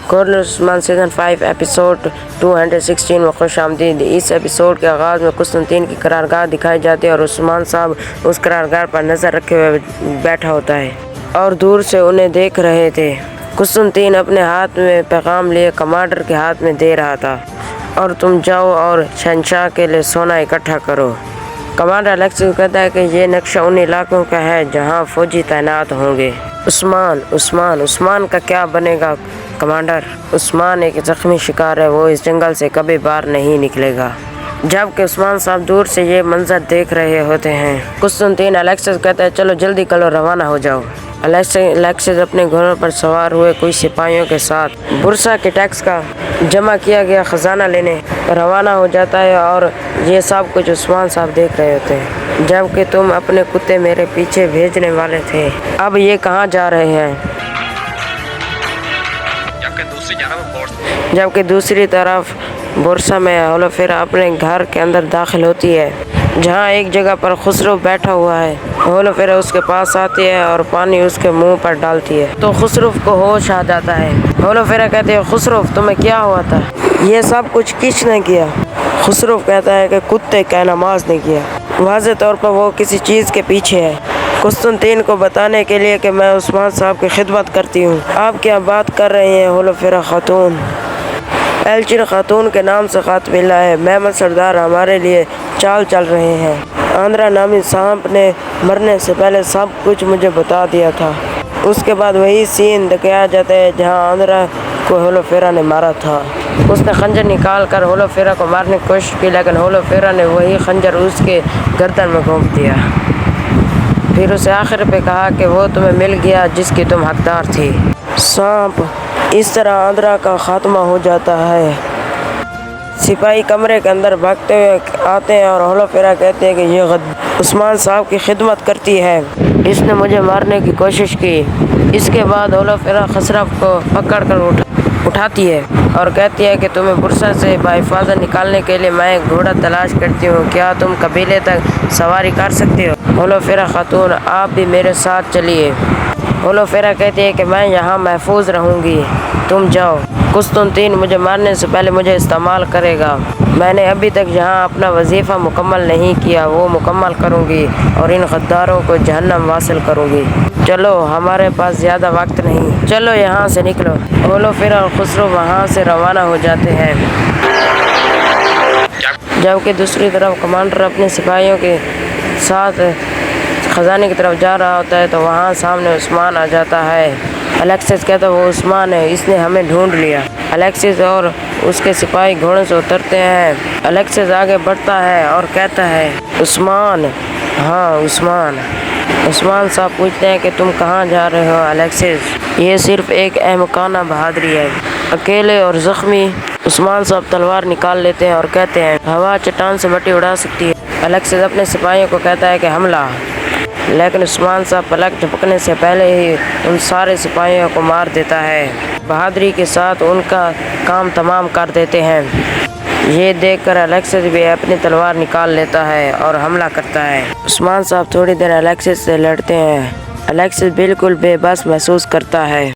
Colonel Usman season 5 episode 216 में खुशामदीद। इस episode के आगाज़ में कुस्तुनतीन की करारगाह दिखाई जाती है और उस्मान साहब उस करारगाह पर नज़र रखे हुए बैठा होता है और दूर से उन्हें देख रहे थे। कुस्तुनतीन अपने हाथ में पैगाम लिए कमांडर के हाथ में दे रहा था और तुम जाओ और शहंशाह के लिए सोना इकट्ठा करो। कमांडर अलेक्सी कहता है कि ये नक्शा उन इलाकों का है जहाँ फौजी तैनात होंगे। उस्मान का क्या बनेगा कमांडर? उस्मान एक जख्मी शिकार है, वो इस जंगल से कभी बाहर नहीं निकलेगा। जबकि उस्मान साहब दूर से ये मंजर देख रहे होते हैं। कुस्तुनतीन अलेक्सिस कहता है चलो जल्दी करो, रवाना हो जाओ। अलेक्सिस अपने घोड़ों पर सवार हुए कुछ सिपाहियों के साथ बुरसा के टैक्स का जमा किया गया खजाना लेने रवाना हो जाता है और ये सब कुछ उस्मान साहब देख रहे होते हैं। जबकि तुम अपने कुत्ते मेरे पीछे भेजने वाले थे, अब ये कहाँ जा रहे हैं? जबकि दूसरी तरफ बुरसा में होलोफेरा अपने घर के अंदर दाखिल होती है जहाँ एक जगह पर खुसरो बैठा हुआ है। होलोफेरा उसके पास आती है और पानी उसके मुंह पर डालती है तो खुसरो को होश आ जाता है। होलोफेरा कहते हैं खुसरो तुम्हें क्या हुआ था? ये सब कुछ किसने किया? खुसरो कहता है कि कुत्ते का नमाज ने किया। वाज़े तौर पर वो किसी चीज़ के पीछे है, कुस्तुनतीन को बताने के लिए कि मैं उस्मान साहब की खिदमत करती हूँ। आप क्या बात कर रही हैं होलोफेरा खातून? एल्चिन खातून के नाम से ख़त मिला है। मेहमद सरदार हमारे लिए चाल चल रहे हैं। आंद्रा नामी सांप ने मरने से पहले सब कुछ मुझे बता दिया था। उसके बाद वही सीन दिखाया जाता है जहाँ आंद्रा को होलोफेरा ने मारा था। उसने खंजर निकाल कर होलोफेरा को मारने की कोशिश की, लेकिन होलोफेरा ने वही खंजर उसके गर्दन में घोंप दिया। फिर उसे आखिर पे कहा कि वो तुम्हें मिल गया जिसकी तुम हकदार थी। सांप इस तरह आंद्रा का खात्मा हो जाता है। सिपाही कमरे के अंदर भागते हुए आते हैं और होलोफेरा कहते हैं कि ये उस्मान साहब की खिदमत करती है, इसने मुझे मारने की कोशिश की। इसके बाद होलोफेरा खसरफ को पकड़कर उठाती है और कहती है कि तुम्हें बुरसा से बाहिफाजत निकालने के लिए मैं एक घोड़ा तलाश करती हूँ, क्या तुम कबीले तक सवारी कर सकते हो? होलोफेरा खातून आप भी मेरे साथ चलिए। होलोफेरा कहती है कि मैं यहाँ महफूज रहूँगी, तुम जाओ। कुस्तुनतीन मुझे मारने से पहले मुझे इस्तेमाल करेगा। मैंने अभी तक यहाँ अपना वजीफ़ा मुकम्मल नहीं किया, वो मुकम्मल करूँगी और इन गद्दारों को जहन्नम वासिल करूँगी। चलो हमारे पास ज़्यादा वक्त नहीं, चलो यहाँ से निकलो। होलोफेरा और खुसरो वहाँ से रवाना हो जाते हैं। जबकि दूसरी तरफ कमांडर अपने सिपाहियों के साथ खजाने की तरफ जा रहा होता है तो वहाँ सामने उस्मान आ जाता है। अलेक्सिस कहता है वो उस्मान है, इसने हमें ढूंढ लिया। अलेक्सिस और उसके सिपाही घोड़े से उतरते हैं। अलेक्सिस आगे बढ़ता है और कहता है उस्मान। हाँ उस्मान साहब पूछते हैं कि तुम कहाँ जा रहे हो अलेक्सिस? ये सिर्फ एक अहमकाना बहादुरी है। अकेले और ज़ख्मी उस्मान साहब तलवार निकाल लेते हैं और कहते हैं हवा चट्टान से मट्टी उड़ा सकती है। अलेक्सिस अपने सिपाहियों को कहता है कि हमला, लेकिन उस्मान साहब पलक झपकने से पहले ही उन सारे सिपाहियों को मार देता है। बहादुरी के साथ उनका काम तमाम कर देते हैं। ये देखकर अलेक्सिस भी अपनी तलवार निकाल लेता है और हमला करता है। उस्मान साहब थोड़ी देर अलेक्सिस से लड़ते हैं। अलेक्सिस बिल्कुल बेबस महसूस करता है।